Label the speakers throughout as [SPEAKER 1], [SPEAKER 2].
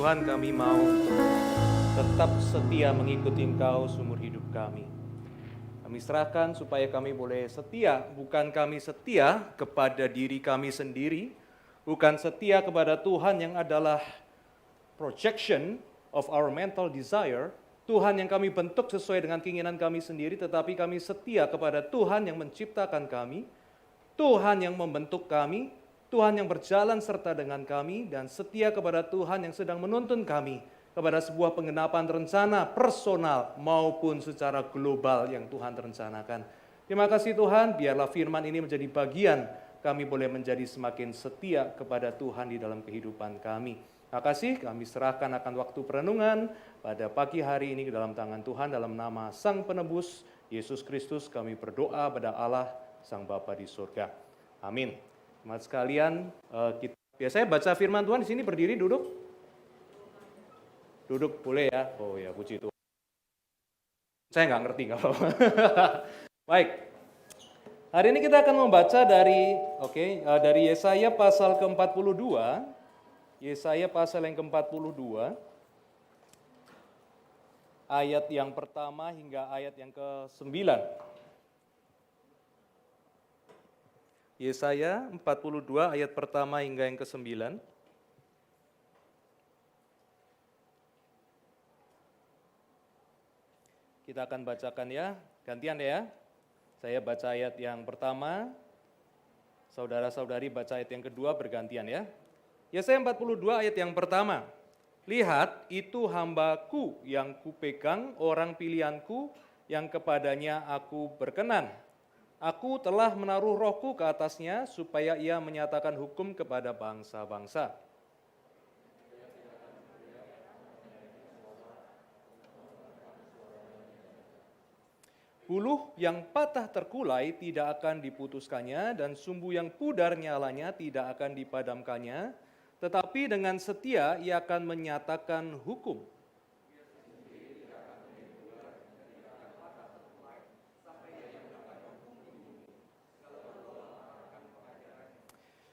[SPEAKER 1] Tuhan, kami mau tetap setia mengikuti Engkau seumur hidup kami. Kami serahkan supaya kami boleh setia, bukan kami setia kepada diri kami sendiri, bukan setia kepada Tuhan yang adalah projection of our mental desire, Tuhan yang kami bentuk sesuai dengan keinginan kami sendiri, tetapi kami setia kepada Tuhan yang menciptakan kami, Tuhan yang membentuk kami, Tuhan yang berjalan serta dengan kami, dan setia kepada Tuhan yang sedang menuntun kami kepada sebuah penggenapan rencana personal maupun secara global yang Tuhan rencanakan. Terima kasih Tuhan, biarlah firman ini menjadi bagian kami boleh menjadi semakin setia kepada Tuhan di dalam kehidupan kami. Terima kasih, kami serahkan akan waktu perenungan pada pagi hari ini ke dalam tangan Tuhan, dalam nama Sang Penebus, Yesus Kristus, kami berdoa pada Allah, Sang Bapa di surga. Amin. Teman sekalian, kita biasanya baca firman Tuhan di sini berdiri, duduk? Duduk boleh ya? Oh ya, puji Tuhan. Saya nggak ngerti kalau. Baik. Hari ini kita akan membaca dari Yesaya pasal ke-42. Yesaya pasal yang ke-42. Ayat yang pertama hingga ayat yang ke-9. Yesaya 42 ayat pertama hingga yang ke-9. Kita akan bacakan ya, gantian ya. Saya baca ayat yang pertama, saudara-saudari baca ayat yang kedua bergantian ya. Yesaya 42 ayat yang pertama. Lihat, itu hambaku yang kupegang, orang pilihanku yang kepadanya aku berkenan. Aku telah menaruh rohku ke atasnya supaya ia menyatakan hukum kepada bangsa-bangsa. Buluh yang patah terkulai tidak akan diputuskannya dan sumbu yang pudar nyalanya tidak akan dipadamkannya, tetapi dengan setia ia akan menyatakan hukum.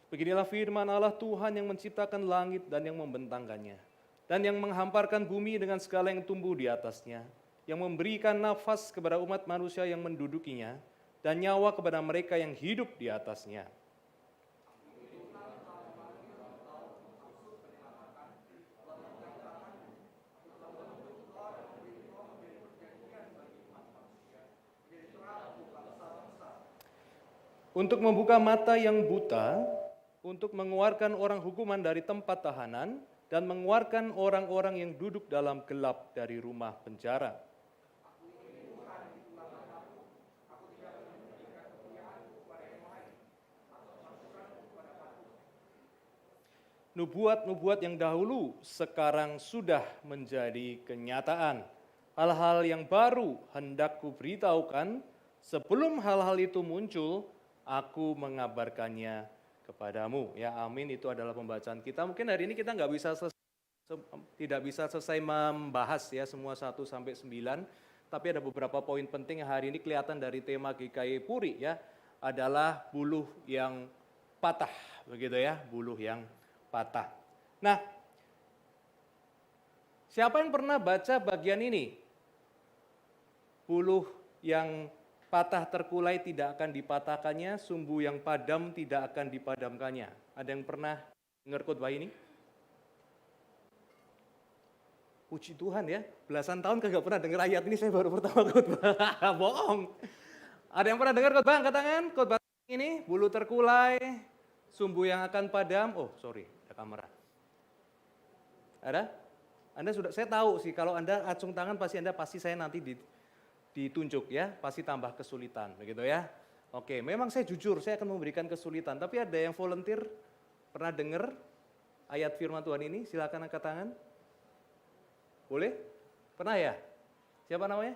[SPEAKER 1] Beginilah firman Allah Tuhan yang menciptakan langit dan yang membentangkannya, dan yang menghamparkan bumi dengan segala yang tumbuh di atasnya, yang memberikan nafas kepada umat manusia yang mendudukinya, dan nyawa kepada mereka yang hidup di atasnya. Untuk membuka mata yang buta, untuk mengeluarkan orang hukuman dari tempat tahanan, dan mengeluarkan orang-orang yang duduk dalam gelap dari rumah penjara. Nubuat-nubuat yang dahulu sekarang sudah menjadi kenyataan. Hal-hal yang baru hendak kuberitahukan, sebelum hal-hal itu muncul, aku mengabarkannya kepadamu. Ya, amin, itu adalah pembacaan kita. Mungkin hari ini kita tidak bisa selesai membahas ya semua 1 sampai 9, tapi ada beberapa poin penting yang hari ini kelihatan dari tema GKI Puri ya, adalah buluh yang patah, begitu ya, buluh yang patah. Nah, siapa yang pernah baca bagian ini? Buluh yang patah terkulai tidak akan dipatahkannya, sumbu yang padam tidak akan dipadamkannya. Ada yang pernah dengar khotbah ini? Puji Tuhan ya, belasan tahun kagak pernah dengar ayat ini, saya baru pertama khotbah. Bohong. Ada yang pernah dengar khotbah? Angkat tangan. Khotbah ini, buluh terkulai, sumbu yang akan padam. Oh, sorry, ada kamera. Ada? Anda sudah, saya tahu sih kalau Anda acung tangan pasti saya nanti ditunjuk ya, pasti tambah kesulitan, begitu ya. Oke, memang saya jujur, saya akan memberikan kesulitan, tapi ada yang volunteer pernah dengar ayat firman Tuhan ini? Silakan angkat tangan. Boleh? Pernah ya? Siapa namanya?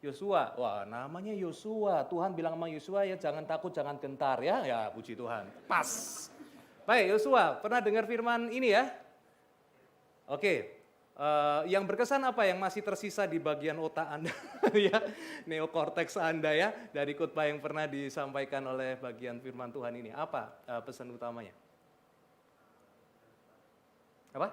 [SPEAKER 1] Yosua. Wah, namanya Yosua. Tuhan bilang sama Yosua ya, jangan takut, jangan gentar ya. Ya, puji Tuhan. Pas. Baik, Yosua, pernah dengar firman ini ya? Oke. Yang berkesan apa yang masih tersisa di bagian otak Anda ya, neokorteks Anda ya, dari khotbah yang pernah disampaikan oleh bagian firman Tuhan ini? Apa pesan utamanya? Apa?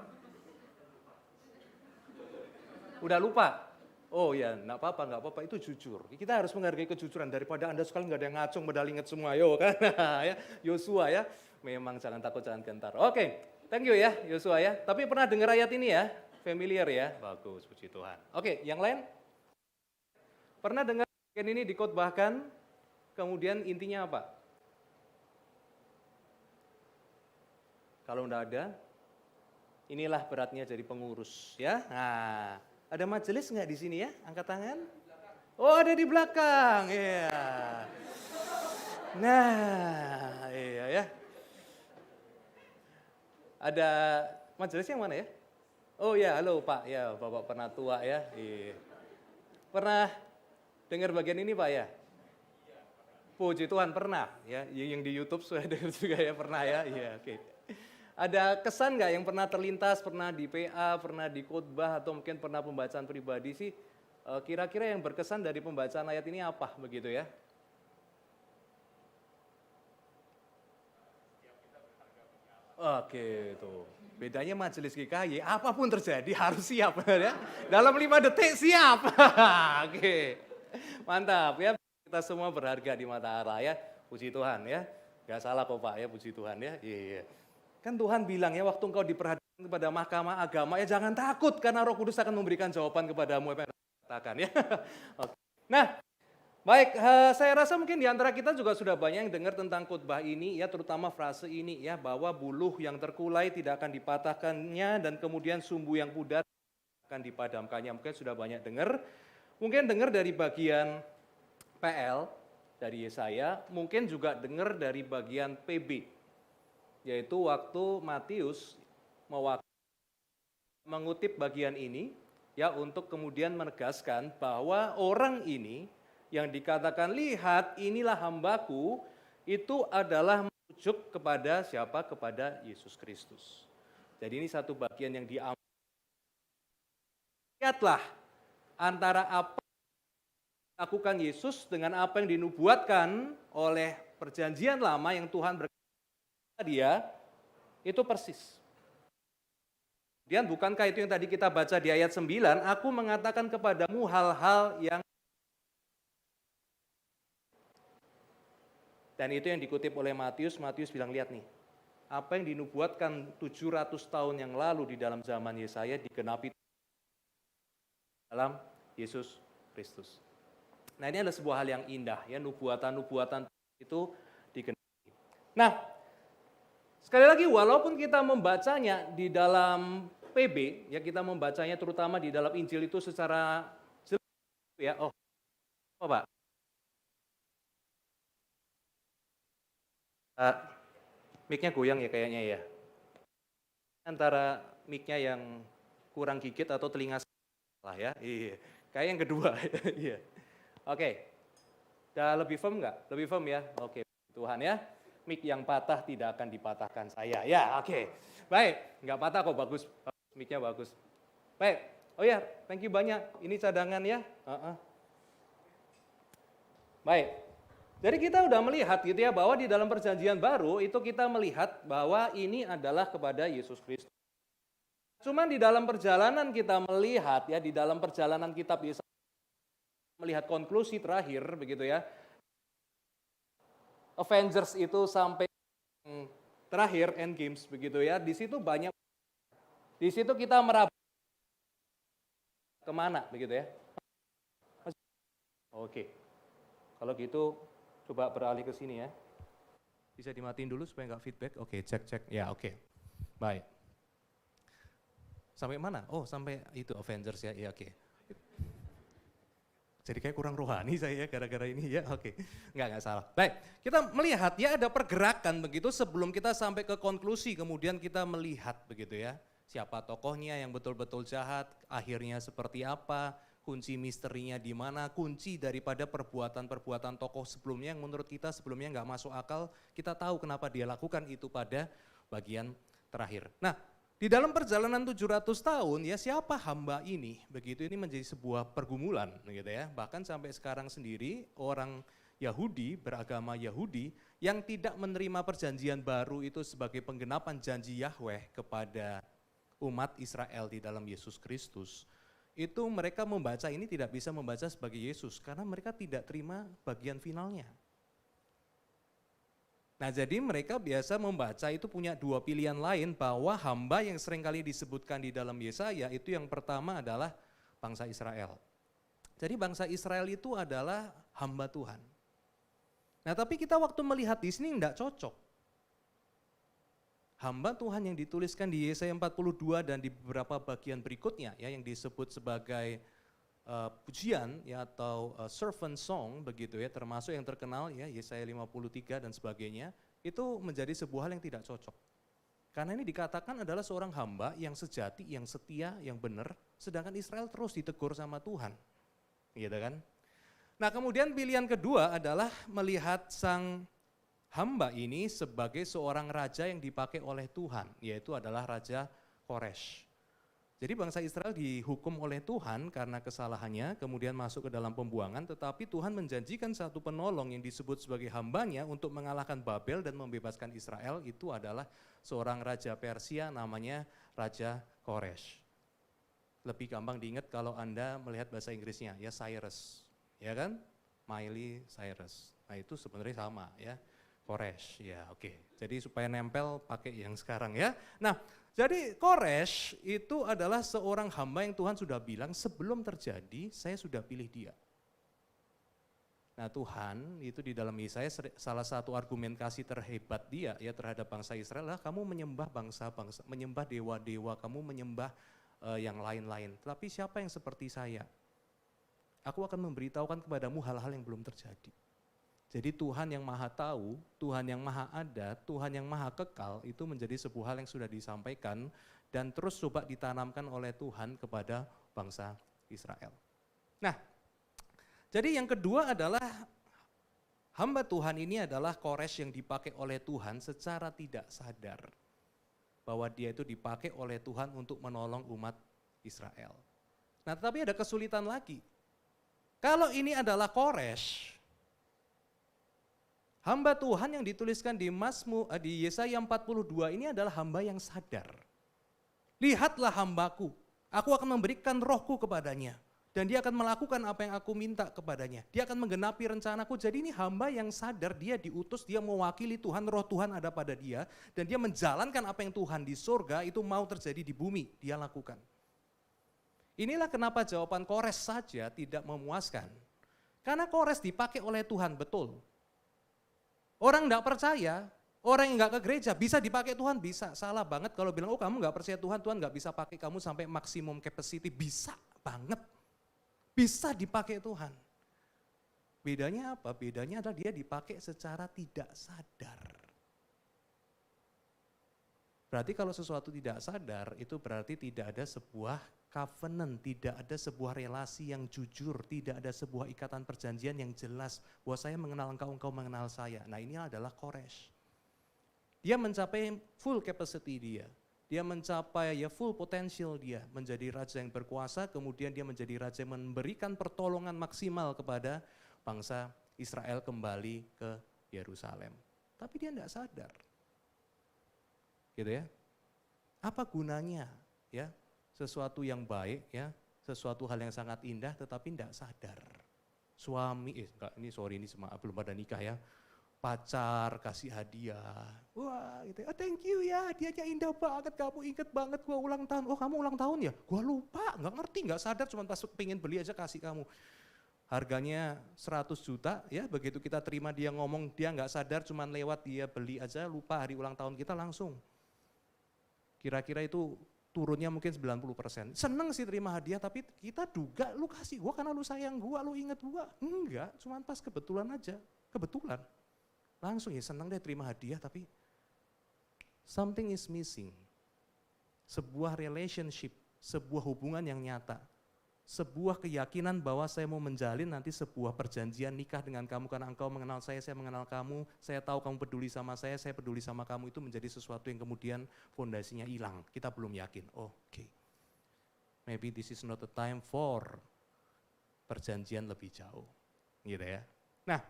[SPEAKER 1] Udah lupa? Oh ya, enggak apa-apa, itu jujur. Kita harus menghargai kejujuran daripada Anda sekali nggak ada yang ngacung, medal inget semua, yo kan, ya, Yosua ya, memang jangan takut, jangan gentar. Oke, thank you ya Yosua ya. Tapi pernah dengar ayat ini ya, familiar ya, bagus, puji Tuhan. Oke, yang lain? Pernah dengar ini dikhotbahkan, kemudian intinya apa? Kalau enggak ada, inilah beratnya jadi pengurus ya. Nah, ada majelis nggak di sini ya? Angkat tangan. Oh, ada di belakang. Iya. Nah, iya ya. Ada majelis yang mana ya? Oh ya, halo Pak. Ya, Bapak pernah tua ya. Iya. Pernah dengar bagian ini Pak ya? Puji Tuhan pernah ya. Yang di YouTube sudah dengar juga ya, pernah ya. Iya, oke. Ada kesan nggak yang pernah terlintas, pernah di PA, pernah di khotbah, atau mungkin pernah pembacaan pribadi sih, kira-kira yang berkesan dari pembacaan ayat ini apa begitu ya? Oke, tuh. Bedanya majelis GKY, apapun terjadi harus siap ya. Dalam 5 detik siap. Oke, mantap ya. Kita semua berharga di mata Allah ya. Puji Tuhan ya. Gak salah kok Pak ya, puji Tuhan ya. Iya. Kan Tuhan bilang ya, waktu engkau diperhadapkan kepada mahkamah agama, ya jangan takut karena Roh Kudus akan memberikan jawaban kepadamu apa yang katakan ya. Oke. Nah, baik, saya rasa mungkin di antara kita juga sudah banyak yang dengar tentang khotbah ini ya, terutama frase ini ya, bahwa buluh yang terkulai tidak akan dipatahkannya dan kemudian sumbu yang pudar akan dipadamkannya. Mungkin sudah banyak dengar. Mungkin dengar dari bagian PL dari Yesaya, mungkin juga dengar dari bagian PB. Yaitu waktu Matius mengutip bagian ini ya untuk kemudian menegaskan bahwa orang ini yang dikatakan lihat inilah hambaku itu adalah merujuk kepada siapa? Kepada Yesus Kristus. Jadi ini satu bagian yang diambil. Lihatlah antara apa yang dilakukan Yesus dengan apa yang dinubuatkan oleh perjanjian lama yang Tuhan berkata dia, itu persis. Kemudian bukankah itu yang tadi kita baca di ayat 9, aku mengatakan kepadamu hal-hal yang, dan itu yang dikutip oleh Matius bilang lihat nih, apa yang dinubuatkan 700 tahun yang lalu di dalam zaman Yesaya digenapi dalam Yesus Kristus. Nah ini adalah sebuah hal yang indah ya, nubuatan-nubuatan itu digenapi. Nah, sekali lagi, walaupun kita membacanya di dalam PB, ya kita membacanya terutama di dalam Injil itu secara jelas, ya. Oh, apa Pak? Mic-nya goyang ya kayaknya ya. Antara mic-nya yang kurang gigit atau telinga salah ya. Iya. Kayak yang kedua. Iya. Oke. Udah lebih firm nggak? Lebih firm ya. Oke. Tuhan ya. Mic yang patah tidak akan dipatahkan saya. Ya, oke. Baik, nggak patah kok, bagus. Mic-nya bagus. Baik, oh ya, thank you banyak. Ini cadangan ya. Baik, jadi kita udah melihat gitu ya, bahwa di dalam perjanjian baru itu kita melihat bahwa ini adalah kepada Yesus Kristus. Cuman di dalam perjalanan kita melihat ya, di dalam perjalanan kitab Yesaya melihat konklusi terakhir begitu ya. Avengers itu sampai terakhir End Games begitu ya. Di situ banyak, di situ kita meraba kemana begitu ya. Oke, kalau gitu coba beralih ke sini ya. Bisa dimatiin dulu supaya nggak feedback. Oke, cek ya. Oke, baik. Sampai mana? Oh, sampai itu Avengers ya. Iya, oke. Jadi kayak kurang rohani saya ya gara-gara ini ya, oke. Enggak salah. Baik, kita melihat ya ada pergerakan begitu sebelum kita sampai ke konklusi, kemudian kita melihat begitu ya. Siapa tokohnya yang betul-betul jahat, akhirnya seperti apa, kunci misterinya di mana, kunci daripada perbuatan-perbuatan tokoh sebelumnya yang menurut kita sebelumnya nggak masuk akal, kita tahu kenapa dia lakukan itu pada bagian terakhir. Nah, di dalam perjalanan 700 tahun ya siapa hamba ini, begitu ini menjadi sebuah pergumulan gitu ya. Bahkan sampai sekarang sendiri orang Yahudi, beragama Yahudi yang tidak menerima perjanjian baru itu sebagai penggenapan janji Yahweh kepada umat Israel di dalam Yesus Kristus. itu mereka membaca ini tidak bisa membaca sebagai Yesus karena mereka tidak terima bagian finalnya. Nah, jadi mereka biasa membaca itu punya dua pilihan lain, bahwa hamba yang seringkali disebutkan di dalam Yesaya itu yang pertama adalah bangsa Israel. Jadi bangsa Israel itu adalah hamba Tuhan. Nah, tapi kita waktu melihat di sini tidak cocok. Hamba Tuhan yang dituliskan di Yesaya 42 dan di beberapa bagian berikutnya ya, yang disebut sebagai pujian ya, atau servant song begitu ya, termasuk yang terkenal ya Yesaya 53 dan sebagainya, itu menjadi sebuah hal yang tidak cocok. Karena ini dikatakan adalah seorang hamba yang sejati, yang setia, yang benar, sedangkan Israel terus ditegur sama Tuhan. Gitu kan? Nah, kemudian pilihan kedua adalah melihat sang hamba ini sebagai seorang raja yang dipakai oleh Tuhan, yaitu adalah Raja Koresh. Jadi bangsa Israel dihukum oleh Tuhan karena kesalahannya, kemudian masuk ke dalam pembuangan, tetapi Tuhan menjanjikan satu penolong yang disebut sebagai hambanya untuk mengalahkan Babel dan membebaskan Israel, itu adalah seorang raja Persia namanya Raja Koresh. Lebih gampang diingat kalau Anda melihat bahasa Inggrisnya, ya Cyrus, ya kan? Miley Cyrus. Nah itu sebenarnya sama ya. Koresh, ya oke. Jadi supaya nempel pakai yang sekarang ya. Nah, jadi Koresh itu adalah seorang hamba yang Tuhan sudah bilang sebelum terjadi saya sudah pilih dia. Nah, Tuhan itu di dalam Yesaya salah satu argumentasi terhebat dia ya terhadap bangsa Israel adalah kamu menyembah bangsa-bangsa, menyembah dewa-dewa, kamu menyembah yang lain-lain. Tetapi siapa yang seperti saya? Aku akan memberitahukan kepadamu hal-hal yang belum terjadi. Jadi Tuhan yang maha tahu, Tuhan yang maha ada, Tuhan yang maha kekal itu menjadi sebuah hal yang sudah disampaikan dan terus coba ditanamkan oleh Tuhan kepada bangsa Israel. Nah, jadi yang kedua adalah hamba Tuhan ini adalah Koresh yang dipakai oleh Tuhan secara tidak sadar. Bahwa dia itu dipakai oleh Tuhan untuk menolong umat Israel. Nah, tetapi ada kesulitan lagi. Kalau ini adalah Koresh, hamba Tuhan yang dituliskan di Yesaya 42 ini adalah hamba yang sadar. Lihatlah hambaku, aku akan memberikan rohku kepadanya. Dan dia akan melakukan apa yang aku minta kepadanya. Dia akan menggenapi rencanaku. Jadi ini hamba yang sadar, dia diutus, dia mewakili Tuhan, roh Tuhan ada pada dia. Dan dia menjalankan apa yang Tuhan di surga itu mau terjadi di bumi, dia lakukan. Inilah kenapa jawaban Koresh saja tidak memuaskan. Karena Koresh dipakai oleh Tuhan, betul. Orang enggak percaya, orang yang enggak ke gereja bisa dipakai Tuhan, bisa. Salah banget kalau bilang, oh kamu enggak percaya Tuhan, Tuhan enggak bisa pakai kamu sampai maksimum capacity. Bisa banget, bisa dipakai Tuhan. Bedanya apa? Bedanya adalah dia dipakai secara tidak sadar. Berarti kalau sesuatu tidak sadar, itu berarti tidak ada sebuah covenant, tidak ada sebuah relasi yang jujur, tidak ada sebuah ikatan perjanjian yang jelas bahwa saya mengenal engkau, engkau mengenal saya. Nah, ini adalah Koresh. Dia mencapai full capacity dia mencapai ya full potential dia menjadi raja yang berkuasa, kemudian dia menjadi raja yang memberikan pertolongan maksimal kepada bangsa Israel kembali ke Yerusalem. Tapi dia tidak sadar. Gitu ya. Apa gunanya ya? Sesuatu yang baik ya, sesuatu hal yang sangat indah tetapi tidak sadar. Suami, ini belum pada nikah ya. Pacar kasih hadiah, wah gitu, oh thank you ya, hadiahnya indah banget, kamu inget banget gua ulang tahun, oh kamu ulang tahun ya, gua lupa, nggak ngerti, nggak sadar, cuma pas pengen beli aja kasih kamu. Harganya 100 juta ya, begitu kita terima dia ngomong, dia nggak sadar, cuma lewat dia beli aja, lupa hari ulang tahun kita langsung. Kira-kira itu turunnya mungkin 90%. Seneng sih terima hadiah, tapi kita duga lu kasih gua karena lu sayang gua, lu inget gua. Enggak, cuma pas kebetulan aja, kebetulan. Langsung ya senang deh terima hadiah, tapi something is missing. Sebuah relationship, sebuah hubungan yang nyata. Sebuah keyakinan bahwa saya mau menjalin nanti sebuah perjanjian nikah dengan kamu karena engkau mengenal saya mengenal kamu, saya tahu kamu peduli sama saya peduli sama kamu, itu menjadi sesuatu yang kemudian fondasinya hilang. Kita belum yakin, okay. Maybe this is not the time for perjanjian lebih jauh. Gitu ya. Nah,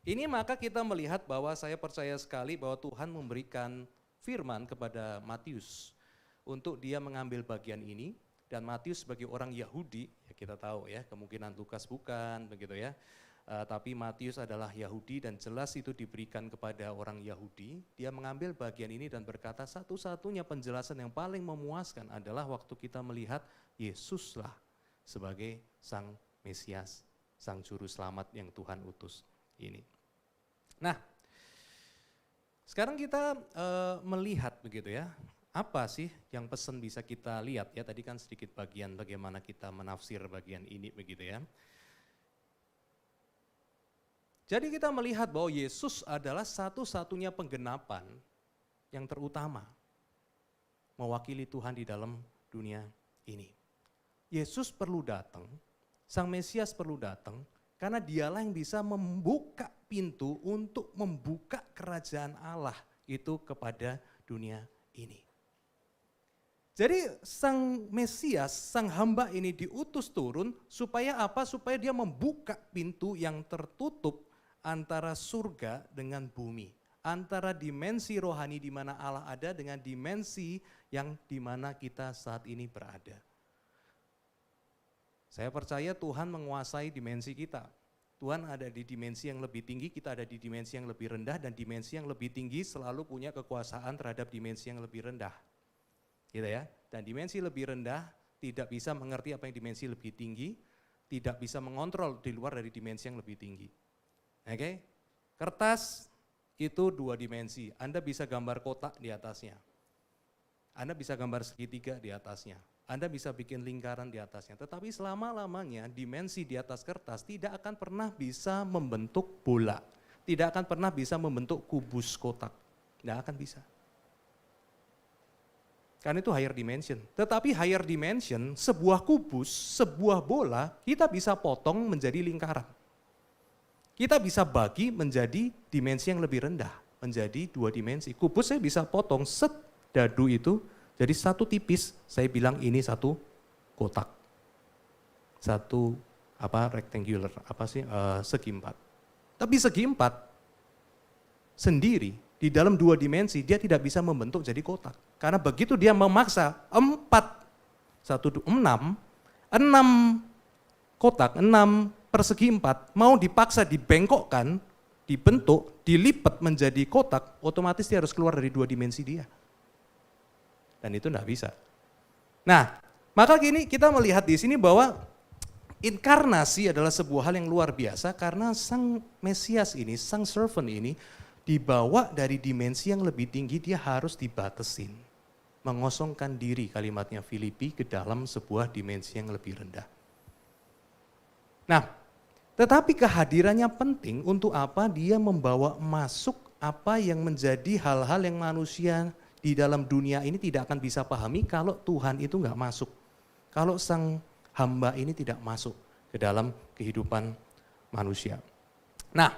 [SPEAKER 1] ini maka kita melihat bahwa saya percaya sekali bahwa Tuhan memberikan firman kepada Matius untuk dia mengambil bagian ini dan Matius sebagai orang Yahudi, ya kita tahu ya, kemungkinan Lukas bukan, begitu ya. Tapi Matius adalah Yahudi dan jelas itu diberikan kepada orang Yahudi. Dia mengambil bagian ini dan berkata satu-satunya penjelasan yang paling memuaskan adalah waktu kita melihat Yesuslah sebagai Sang Mesias, Sang Juru Selamat yang Tuhan utus ini. Nah, sekarang kita melihat begitu ya, apa sih yang pesan bisa kita lihat ya, tadi kan sedikit bagian bagaimana kita menafsir bagian ini begitu ya. Jadi kita melihat bahwa Yesus adalah satu-satunya penggenapan yang terutama mewakili Tuhan di dalam dunia ini. Yesus perlu datang, Sang Mesias perlu datang, karena dialah yang bisa membuka pintu untuk membuka kerajaan Allah itu kepada dunia ini. Jadi Sang Mesias, Sang hamba ini diutus turun supaya apa? Supaya dia membuka pintu yang tertutup antara surga dengan bumi, antara dimensi rohani di mana Allah ada dengan dimensi yang di mana kita saat ini berada. Saya percaya Tuhan menguasai dimensi kita. Tuhan ada di dimensi yang lebih tinggi, kita ada di dimensi yang lebih rendah, dan dimensi yang lebih tinggi selalu punya kekuasaan terhadap dimensi yang lebih rendah. Gitu ya. Dan dimensi lebih rendah tidak bisa mengerti apa yang dimensi lebih tinggi, tidak bisa mengontrol di luar dari dimensi yang lebih tinggi. Oke, kertas itu 2 dimensi, Anda bisa gambar kotak di atasnya, Anda bisa gambar segitiga di atasnya, Anda bisa bikin lingkaran di atasnya, tetapi selama-lamanya dimensi di atas kertas tidak akan pernah bisa membentuk bola, tidak akan pernah bisa membentuk kubus kotak, tidak akan bisa. Karena itu higher dimension, tetapi higher dimension, sebuah kubus, sebuah bola, kita bisa potong menjadi lingkaran. Kita bisa bagi menjadi dimensi yang lebih rendah, menjadi 2 dimensi. Kubus saya bisa potong set dadu itu jadi satu tipis, saya bilang ini satu kotak. Satu rectangular, segi 4. Tapi segi 4 sendiri di dalam 2 dimensi dia tidak bisa membentuk jadi kotak. Karena begitu dia memaksa 6 kotak, 6 persegi 4 mau dipaksa dibengkokkan, dibentuk, dilipat menjadi kotak, otomatis dia harus keluar dari 2 dimensi dia. Dan itu enggak bisa. Nah, maka gini kita melihat di sini bahwa inkarnasi adalah sebuah hal yang luar biasa karena Sang Mesias ini, Sang Servant ini dibawa dari dimensi yang lebih tinggi, dia harus dibatesin. Mengosongkan diri, kalimatnya Filipi, ke dalam sebuah dimensi yang lebih rendah. Nah, tetapi kehadirannya penting untuk apa? Dia membawa masuk apa yang menjadi hal-hal yang manusia di dalam dunia ini tidak akan bisa pahami kalau Tuhan itu enggak masuk. Kalau Sang hamba ini tidak masuk ke dalam kehidupan manusia. Nah,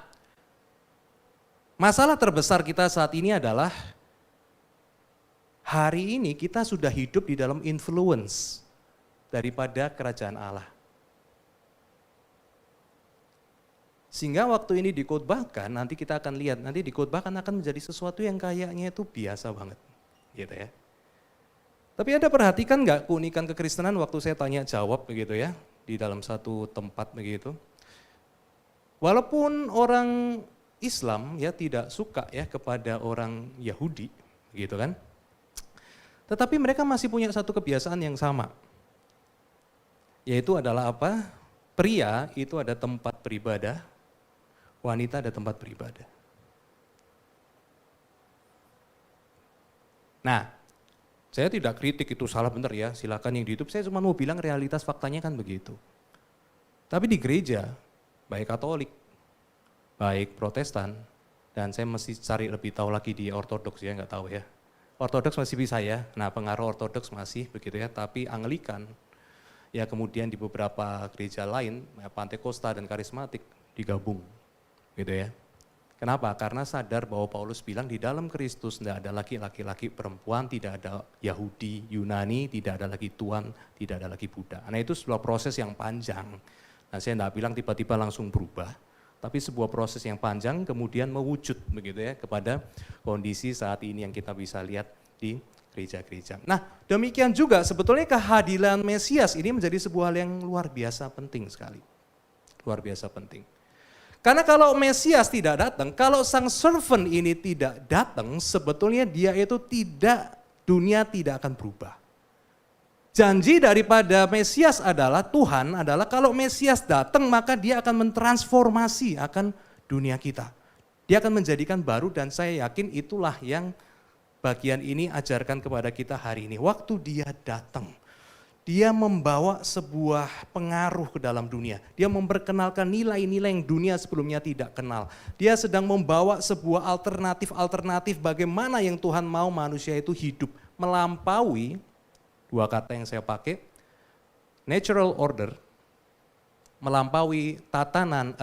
[SPEAKER 1] masalah terbesar kita saat ini adalah hari ini kita sudah hidup di dalam influence daripada kerajaan Allah. Sehingga waktu ini dikhotbahkan, nanti kita akan lihat, nanti dikhotbahkan akan menjadi sesuatu yang kayaknya itu biasa banget. Gitu ya. Tapi Anda perhatikan nggak keunikan kekristenan waktu saya tanya jawab begitu ya, di dalam satu tempat begitu. Walaupun orang Islam ya tidak suka ya kepada orang Yahudi gitu kan. Tetapi mereka masih punya satu kebiasaan yang sama. Yaitu adalah apa? Pria itu ada tempat beribadah, wanita ada tempat beribadah. Nah, saya tidak kritik itu salah benar ya, silakan yang di YouTube, saya cuma mau bilang realitas faktanya kan begitu. Tapi di gereja, baik Katolik, baik Protestan, dan saya mesti cari lebih tahu lagi di Ortodoks ya, nggak tahu ya. Ortodoks masih bisa ya, nah pengaruh Ortodoks masih begitu ya, tapi Anglikan, ya kemudian di beberapa gereja lain, Pantekosta dan Karismatik digabung gitu ya. Kenapa? Karena sadar bahwa Paulus bilang di dalam Kristus tidak ada lagi laki-laki perempuan, tidak ada Yahudi, Yunani, tidak ada lagi Tuhan, tidak ada lagi Buddha. Nah itu sebuah proses yang panjang. Nah saya tidak bilang tiba-tiba langsung berubah, tapi sebuah proses yang panjang kemudian mewujud begitu ya kepada kondisi saat ini yang kita bisa lihat di gereja-gereja. Nah, demikian juga sebetulnya kehadiran Mesias ini menjadi sebuah hal yang luar biasa penting sekali. Luar biasa penting. Karena kalau Mesias tidak datang, kalau sang servant ini tidak datang, sebetulnya dia itu dunia tidak akan berubah. Janji daripada Mesias adalah, Tuhan adalah kalau Mesias datang maka dia akan mentransformasi akan dunia kita. Dia akan menjadikan baru dan saya yakin itulah yang bagian ini ajarkan kepada kita hari ini. Waktu dia datang, dia membawa sebuah pengaruh ke dalam dunia. Dia memperkenalkan nilai-nilai yang dunia sebelumnya tidak kenal. Dia sedang membawa sebuah alternatif bagaimana yang Tuhan mau manusia itu hidup. Melampaui, dua kata yang saya pakai, natural order, melampaui tatanan,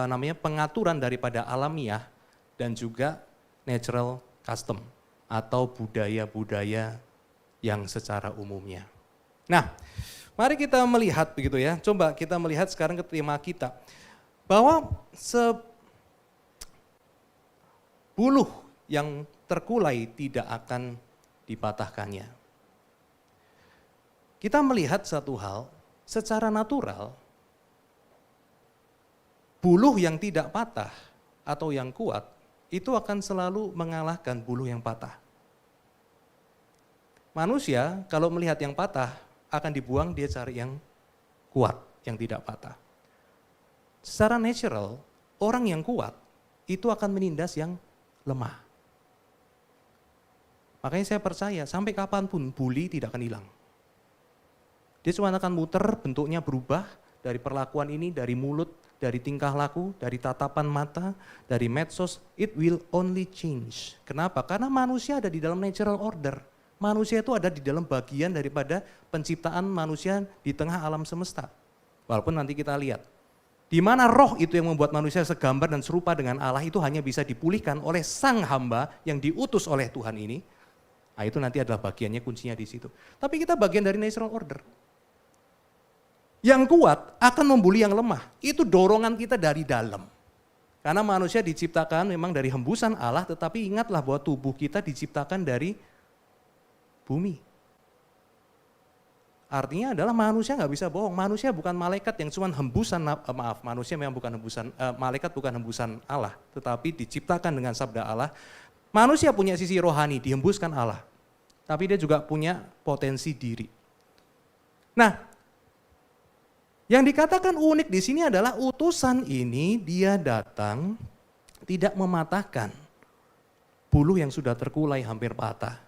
[SPEAKER 1] namanya pengaturan daripada alamiah dan juga natural custom atau budaya-budaya yang secara umumnya. Nah, mari kita melihat begitu ya. Coba kita melihat sekarang ke tema kita. Bahwa buluh yang terkulai tidak akan dipatahkannya. Kita melihat satu hal, secara natural, buluh yang tidak patah atau yang kuat, itu akan selalu mengalahkan buluh yang patah. Manusia kalau melihat yang patah, akan dibuang, dia cari yang kuat, yang tidak patah. Secara natural, orang yang kuat itu akan menindas yang lemah. Makanya saya percaya sampai kapanpun bully tidak akan hilang. Dia cuma akan muter, bentuknya berubah dari perlakuan ini, dari mulut, dari tingkah laku, dari tatapan mata, dari medsos, it will only change. Kenapa? Karena manusia ada di dalam natural order. Manusia itu ada di dalam bagian daripada penciptaan manusia di tengah alam semesta. Walaupun nanti kita lihat, di mana roh itu yang membuat manusia segambar dan serupa dengan Allah itu hanya bisa dipulihkan oleh sang hamba yang diutus oleh Tuhan ini. Nah itu nanti adalah bagiannya, kuncinya di situ. Tapi kita bagian dari natural order. Yang kuat akan membuli yang lemah. Itu dorongan kita dari dalam. Karena manusia diciptakan memang dari hembusan Allah, tetapi ingatlah bahwa tubuh kita diciptakan dari bumi. Artinya adalah manusia nggak bisa bohong. Manusia bukan malaikat yang cuma hembusan, manusia memang bukan hembusan, malaikat bukan hembusan Allah, tetapi diciptakan dengan sabda Allah. Manusia punya sisi rohani, dihembuskan Allah. Tapi dia juga punya potensi diri. Nah, yang dikatakan unik di sini adalah utusan ini dia datang tidak mematahkan buluh yang sudah terkulai hampir patah.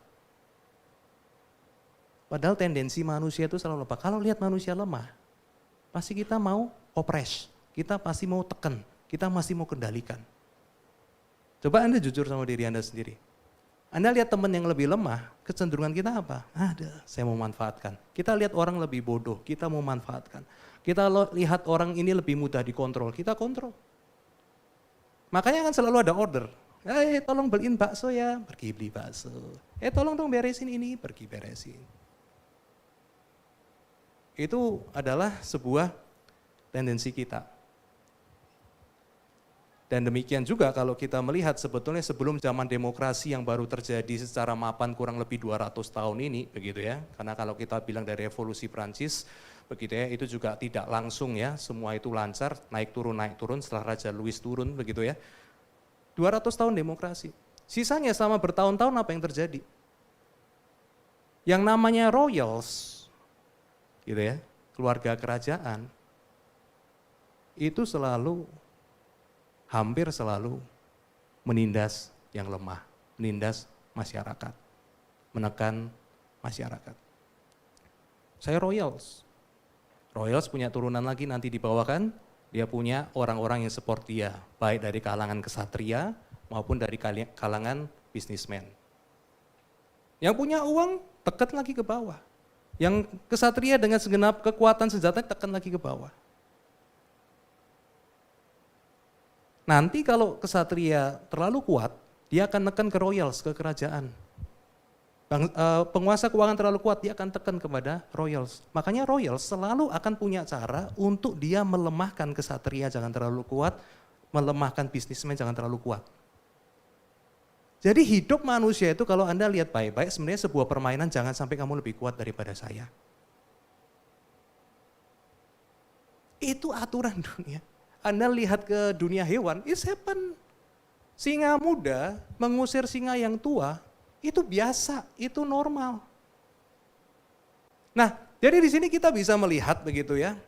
[SPEAKER 1] Padahal tendensi manusia itu selalu lemah. Kalau lihat manusia lemah, pasti kita mau opres, kita pasti mau tekan, kita masih mau kendalikan. Coba Anda jujur sama diri Anda sendiri. Anda lihat teman yang lebih lemah, kecenderungan kita apa? Saya mau manfaatkan. Kita lihat orang lebih bodoh, kita mau manfaatkan. Kita lihat orang ini lebih mudah dikontrol, kita kontrol. Makanya kan selalu ada order. Tolong beliin bakso ya, pergi beli bakso. Tolong dong beresin ini, pergi beresin. Itu adalah sebuah tendensi kita. Dan demikian juga kalau kita melihat sebetulnya sebelum zaman demokrasi yang baru terjadi secara mapan kurang lebih 200 tahun ini, begitu ya. Karena kalau kita bilang dari revolusi Prancis, begitu ya, itu juga tidak langsung ya, semua itu lancar, naik turun setelah Raja Louis turun, begitu ya. 200 tahun demokrasi. Sisanya selama bertahun-tahun apa yang terjadi? Yang namanya royals, gitu ya, keluarga kerajaan, itu hampir selalu menindas yang lemah, menindas masyarakat, menekan masyarakat. Saya royals punya turunan lagi nanti dibawakan, dia punya orang-orang yang support dia, baik dari kalangan kesatria maupun dari kalangan bisnismen. Yang punya uang, tekan lagi ke bawah. Yang kesatria dengan segenap kekuatan senjata tekan lagi ke bawah. Nanti kalau kesatria terlalu kuat, dia akan tekan ke royals, ke kerajaan. Penguasa keuangan terlalu kuat, dia akan tekan kepada royals. Makanya royals selalu akan punya cara untuk dia melemahkan kesatria jangan terlalu kuat, melemahkan bisnismen jangan terlalu kuat.
[SPEAKER 2] Jadi hidup manusia itu kalau Anda lihat baik-baik sebenarnya sebuah permainan, jangan sampai kamu lebih kuat daripada saya. Itu aturan dunia. Anda lihat ke dunia hewan, it's happen. Singa muda mengusir singa yang tua, itu biasa, itu normal. Nah, jadi di sini kita bisa melihat begitu ya.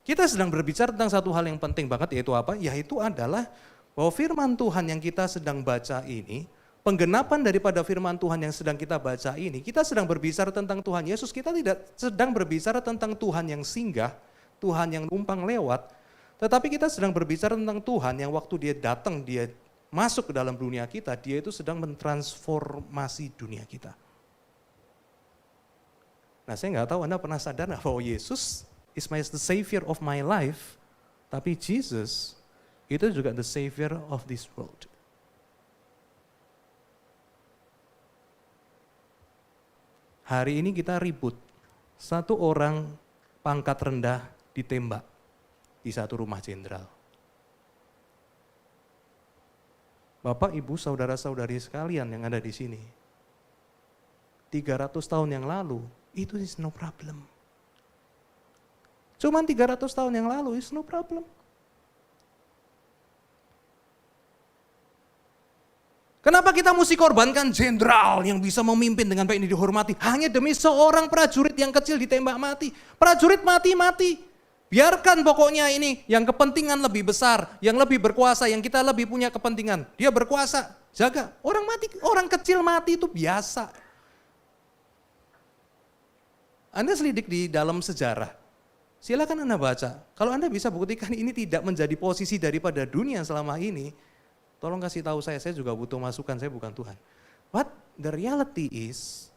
[SPEAKER 2] Kita sedang berbicara tentang satu hal yang penting banget, yaitu apa? Yaitu adalah bahwa firman Tuhan yang kita sedang baca ini, penggenapan daripada firman Tuhan yang sedang kita baca ini, kita sedang berbicara tentang Tuhan Yesus, kita tidak sedang berbicara tentang Tuhan yang singgah, Tuhan yang numpang lewat, tetapi kita sedang berbicara tentang Tuhan yang waktu dia datang, dia masuk ke dalam dunia kita, dia itu sedang mentransformasi dunia kita. Nah, saya nggak tahu Anda pernah sadar bahwa Yesus is the Savior of my life, tapi Jesus itu juga the Savior of this world. Hari ini kita ribut, satu orang pangkat rendah ditembak di satu rumah jenderal. Bapak, Ibu, saudara-saudari sekalian yang ada di sini, 300 tahun yang lalu, itu is no problem. Cuman 300 tahun yang lalu is no problem. Kenapa kita mesti korbankan jenderal yang bisa memimpin dengan baik ini dihormati hanya demi seorang prajurit yang kecil ditembak mati? Prajurit mati. Biarkan pokoknya ini yang kepentingan lebih besar, yang lebih berkuasa, yang kita lebih punya kepentingan. Dia berkuasa, jaga. Orang mati, orang kecil mati itu biasa. Anda selidik di dalam sejarah. Silakan Anda baca. Kalau Anda bisa buktikan ini tidak menjadi posisi daripada dunia selama ini, tolong kasih tahu saya juga butuh masukan, saya bukan Tuhan. But the reality is,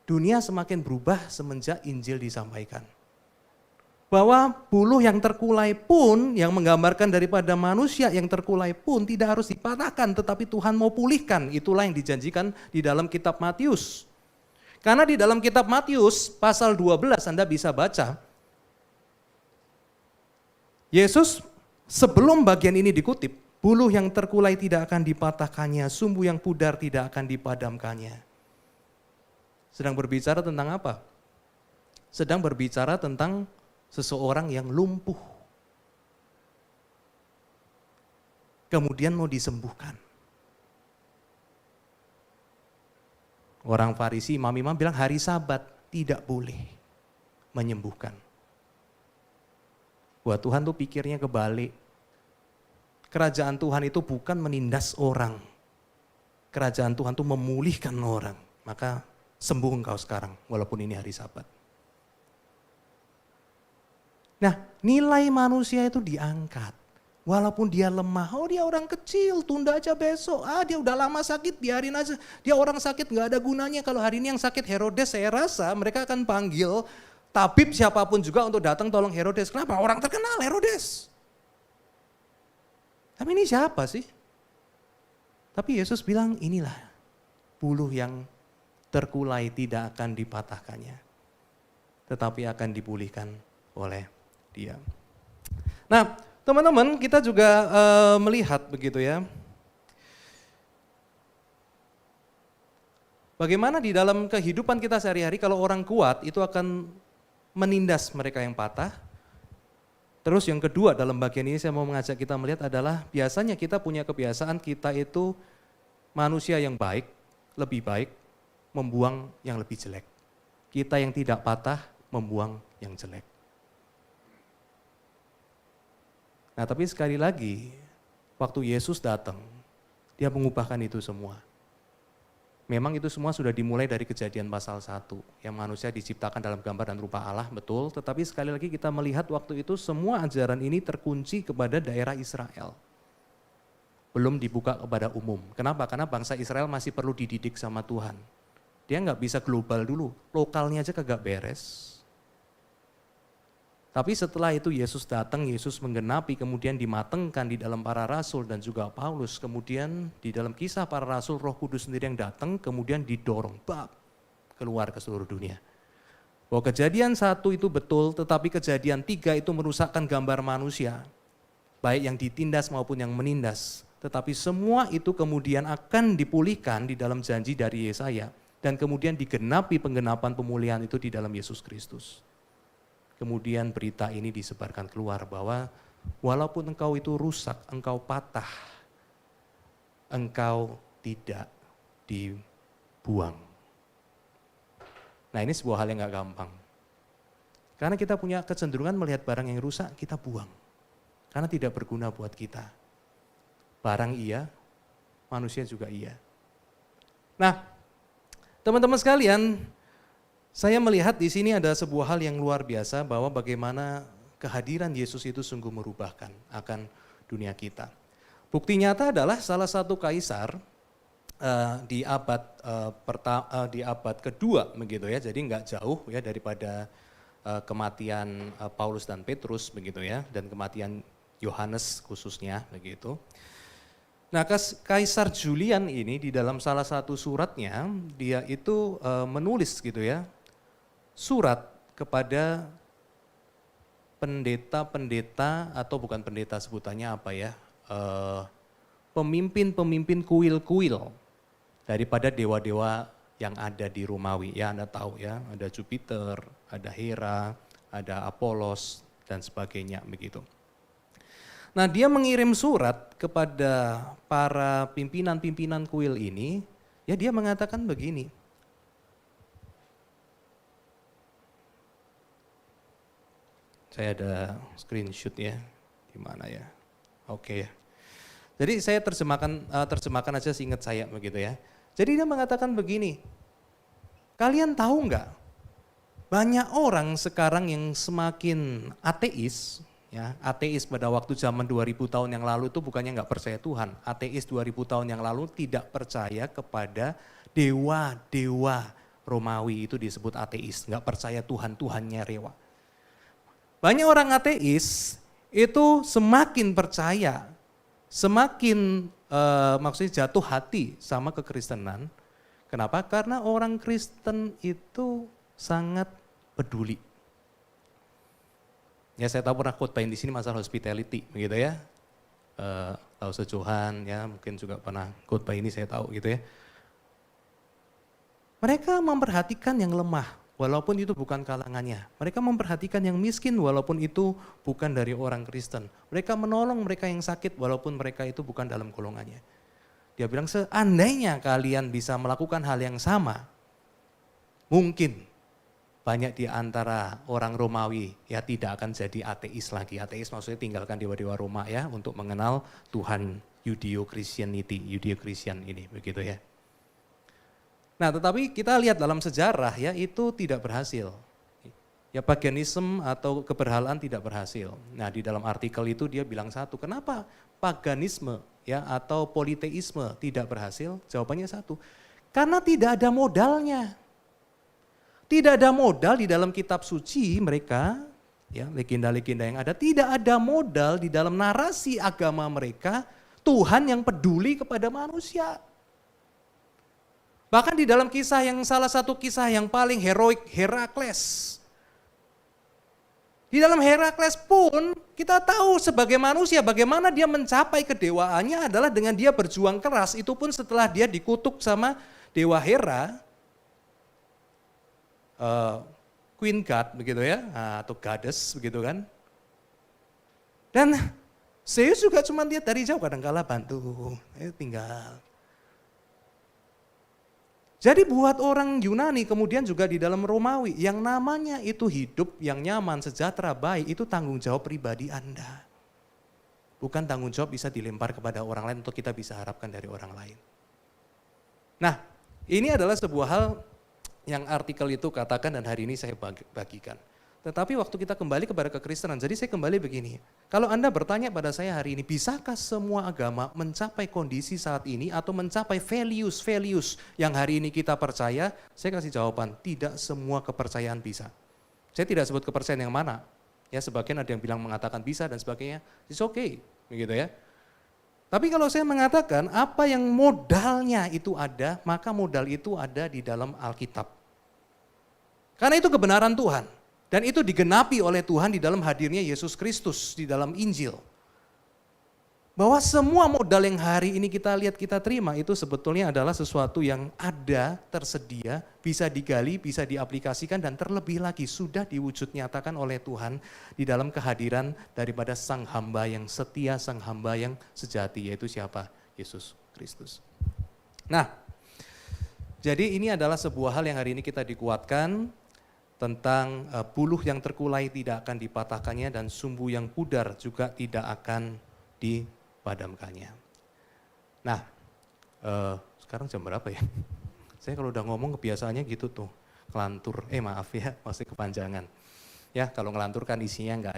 [SPEAKER 2] dunia semakin berubah semenjak Injil disampaikan. Bahwa buluh yang terkulai pun, yang menggambarkan daripada manusia yang terkulai pun tidak harus dipatahkan, tetapi Tuhan mau pulihkan. Itulah yang dijanjikan di dalam kitab Matius. Karena di dalam kitab Matius pasal 12 Anda bisa baca, Yesus sebelum bagian ini dikutip, buluh yang terkulai tidak akan dipatahkannya, sumbu yang pudar tidak akan dipadamkannya. Sedang berbicara tentang apa? Sedang berbicara tentang seseorang yang lumpuh. Kemudian mau disembuhkan. Orang Farisi, imam-imam bilang hari Sabat tidak boleh menyembuhkan. Buat Tuhan tuh pikirnya kebalik. Kerajaan Tuhan itu bukan menindas orang. Kerajaan Tuhan tuh memulihkan orang. Maka sembuh engkau sekarang walaupun ini hari Sabat. Nah, nilai manusia itu diangkat. Walaupun dia lemah, oh dia orang kecil, tunda aja besok. Dia udah lama sakit, biarin aja. Dia orang sakit gak ada gunanya. Kalau hari ini yang sakit Herodes, saya rasa mereka akan panggil tabib siapapun juga untuk datang tolong Herodes. Kenapa? Orang terkenal Herodes. Tapi ini siapa sih? Tapi Yesus bilang inilah buluh yang terkulai tidak akan dipatahkannya. Tetapi akan dipulihkan oleh Dia. Nah, teman-teman, kita juga melihat begitu ya. Bagaimana di dalam kehidupan kita sehari-hari kalau orang kuat itu akan menindas mereka yang patah. Terus yang kedua dalam bagian ini saya mau mengajak kita melihat adalah biasanya kita punya kebiasaan kita itu manusia yang baik, lebih baik, membuang yang lebih jelek. Kita yang tidak patah, membuang yang jelek. Nah tapi sekali lagi, waktu Yesus datang, dia mengubahkan itu semua. Memang itu semua sudah dimulai dari Kejadian pasal 1, yang manusia diciptakan dalam gambar dan rupa Allah, betul. Tetapi sekali lagi kita melihat waktu itu semua ajaran ini terkunci kepada daerah Israel. Belum dibuka kepada umum. Kenapa? Karena bangsa Israel masih perlu dididik sama Tuhan. Dia nggak bisa global dulu, lokalnya aja kagak beres. Tapi setelah itu Yesus datang, Yesus menggenapi, kemudian dimatengkan di dalam para rasul dan juga Paulus. Kemudian di dalam kisah para rasul, Roh Kudus sendiri yang datang, kemudian didorong keluar ke seluruh dunia. Bahwa Kejadian 1 itu betul, tetapi Kejadian 3 itu merusakkan gambar manusia. Baik yang ditindas maupun yang menindas. tetapi semua itu kemudian akan dipulihkan di dalam janji dari Yesaya, dan kemudian digenapi penggenapan pemulihan itu di dalam Yesus Kristus. Kemudian berita ini disebarkan keluar bahwa walaupun engkau itu rusak, engkau patah, engkau tidak dibuang. Nah, ini sebuah hal yang gak gampang. Karena kita punya kecenderungan melihat barang yang rusak, kita buang. Karena tidak berguna buat kita. Barang iya, manusia juga iya. Nah, teman-teman sekalian, saya melihat di sini ada sebuah hal yang luar biasa bahwa bagaimana kehadiran Yesus itu sungguh merubahkan akan dunia kita. Bukti nyata adalah salah satu kaisar di abad kedua begitu ya, jadi nggak jauh ya daripada kematian Paulus dan Petrus begitu ya, dan kematian Yohanes khususnya begitu. Nah, Kaisar Julian ini di dalam salah satu suratnya dia itu menulis gitu ya, surat kepada pendeta-pendeta atau bukan pendeta sebutannya apa ya, pemimpin-pemimpin kuil-kuil daripada dewa-dewa yang ada di Romawi. Ya Anda tahu ya, ada Jupiter, ada Hera, ada Apolos dan sebagainya begitu. Nah, dia mengirim surat kepada para pimpinan-pimpinan kuil ini, ya dia mengatakan begini. Saya ada screenshot ya, di mana ya? Oke ya. Jadi saya terjemahkan aja seingat saya begitu ya. Jadi dia mengatakan begini, kalian tahu nggak, banyak orang sekarang yang semakin ateis, ya ateis pada waktu zaman 2000 tahun yang lalu itu bukannya nggak percaya Tuhan, ateis 2000 tahun yang lalu tidak percaya kepada dewa-dewa Romawi, itu disebut ateis, nggak percaya Tuhan-Tuhannya dewa. Banyak orang ateis itu semakin percaya, semakin maksudnya jatuh hati sama kekristenan. Kenapa? Karena orang Kristen itu sangat peduli. Ya saya tahu pernah khotbahin di sini masalah hospitality, begitu ya. Tahu sejohan, ya mungkin juga pernah khotbah ini saya tahu gitu ya. Mereka memperhatikan yang lemah, walaupun itu bukan kalangannya. Mereka memperhatikan yang miskin walaupun itu bukan dari orang Kristen. Mereka menolong mereka yang sakit walaupun mereka itu bukan dalam golongannya. Dia bilang seandainya kalian bisa melakukan hal yang sama, mungkin banyak di antara orang Romawi ya tidak akan jadi ateis lagi. Ateis maksudnya tinggalkan dewa-dewa Roma ya untuk mengenal Tuhan Judeo-Christianity, Judeo-Christian ini begitu ya. Nah, tetapi kita lihat dalam sejarah ya itu tidak berhasil. Ya paganisme atau keberhalaan tidak berhasil. Nah, di dalam artikel itu dia bilang satu, kenapa paganisme ya atau politeisme tidak berhasil? Jawabannya satu, karena tidak ada modalnya. Tidak ada modal di dalam kitab suci mereka, ya legenda-legenda yang ada, tidak ada modal di dalam narasi agama mereka Tuhan yang peduli kepada manusia. Bahkan di dalam kisah yang salah satu kisah yang paling heroik, Herakles. Di dalam Herakles pun kita tahu sebagai manusia bagaimana dia mencapai kedewaannya adalah dengan dia berjuang keras. Itu pun setelah dia dikutuk sama dewa Hera, Queen God begitu ya, atau Goddess begitu kan. Dan Zeus juga cuma lihat dari jauh, kadang-kala bantu, tinggal. Jadi buat orang Yunani kemudian juga di dalam Romawi yang namanya itu hidup yang nyaman, sejahtera, baik itu tanggung jawab pribadi Anda. Bukan tanggung jawab bisa dilempar kepada orang lain untuk kita bisa harapkan dari orang lain. Nah, ini adalah sebuah hal yang artikel itu katakan dan hari ini saya bagikan. Tetapi waktu kita kembali kepada kekristenan, jadi saya kembali begini. Kalau Anda bertanya pada saya hari ini, bisakah semua agama mencapai kondisi saat ini atau mencapai values yang hari ini kita percaya? Saya kasih jawaban, tidak semua kepercayaan bisa. Saya tidak sebut kepercayaan yang mana. Ya sebagian ada yang bilang mengatakan bisa dan sebagainya, it's okay, begitu ya. Tapi kalau saya mengatakan apa yang modalnya itu ada, maka modal itu ada di dalam Alkitab. Karena itu kebenaran Tuhan. Dan itu digenapi oleh Tuhan di dalam hadirnya Yesus Kristus di dalam Injil. bahwa semua modal yang hari ini kita lihat, kita terima itu sebetulnya adalah sesuatu yang ada, tersedia, bisa digali, bisa diaplikasikan, dan terlebih lagi sudah diwujud nyatakan oleh Tuhan di dalam kehadiran daripada sang hamba yang setia, sang hamba yang sejati, yaitu siapa? Yesus Kristus. Nah, jadi ini adalah sebuah hal yang hari ini kita dikuatkan tentang buluh yang terkulai tidak akan dipatahkannya dan sumbu yang pudar juga tidak akan dipadamkannya. Nah, sekarang jam berapa ya? Saya kalau udah ngomong kebiasaannya gitu tuh, ngelantur. Maaf ya, masih kepanjangan. Ya, kalau ngelantur kan isinya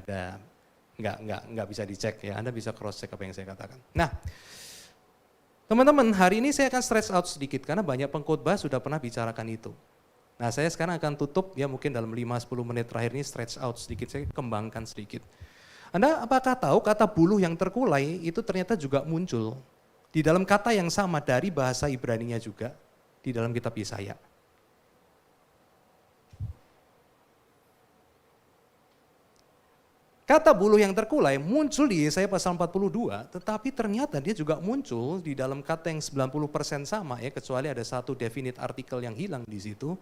[SPEAKER 2] nggak bisa dicek ya. Anda bisa cross check apa yang saya katakan. Nah, teman-teman, hari ini saya akan stretch out sedikit karena banyak pengkhotbah sudah pernah bicarakan itu. Nah, saya sekarang akan tutup ya mungkin dalam 5-10 menit terakhir ini stretch out sedikit, saya kembangkan sedikit. Anda apakah tahu kata buluh yang terkulai itu ternyata juga muncul di dalam kata yang sama dari bahasa Ibrani-nya juga di dalam kitab Yesaya. Kata buluh yang terkulai muncul di Yesaya pasal 42, tetapi ternyata dia juga muncul di dalam kata yang 90% sama ya, kecuali ada satu definite artikel yang hilang di situ,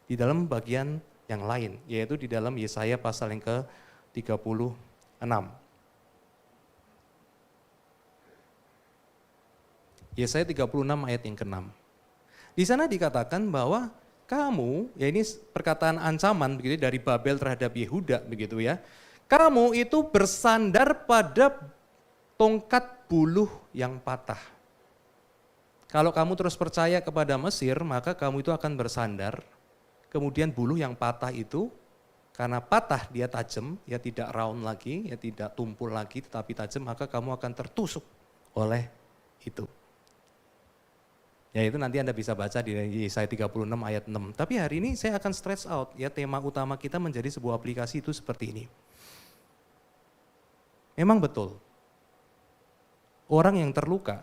[SPEAKER 2] di dalam bagian yang lain, yaitu di dalam Yesaya pasal yang ke-36. Yesaya 36 ayat yang ke-6. Di sana dikatakan bahwa kamu, ya ini perkataan ancaman begitu dari Babel terhadap Yehuda begitu ya. Kamu itu bersandar pada tongkat buluh yang patah. Kalau kamu terus percaya kepada Mesir, maka kamu itu akan bersandar. Kemudian buluh yang patah itu, karena patah dia tajam, ya tidak round lagi, ya tidak tumpul lagi, tetapi tajam, maka kamu akan tertusuk oleh itu. Ya itu nanti Anda bisa baca di Yesaya 36 ayat 6. Tapi hari ini saya akan stretch out, ya tema utama kita menjadi sebuah aplikasi itu seperti ini. Memang betul, orang yang terluka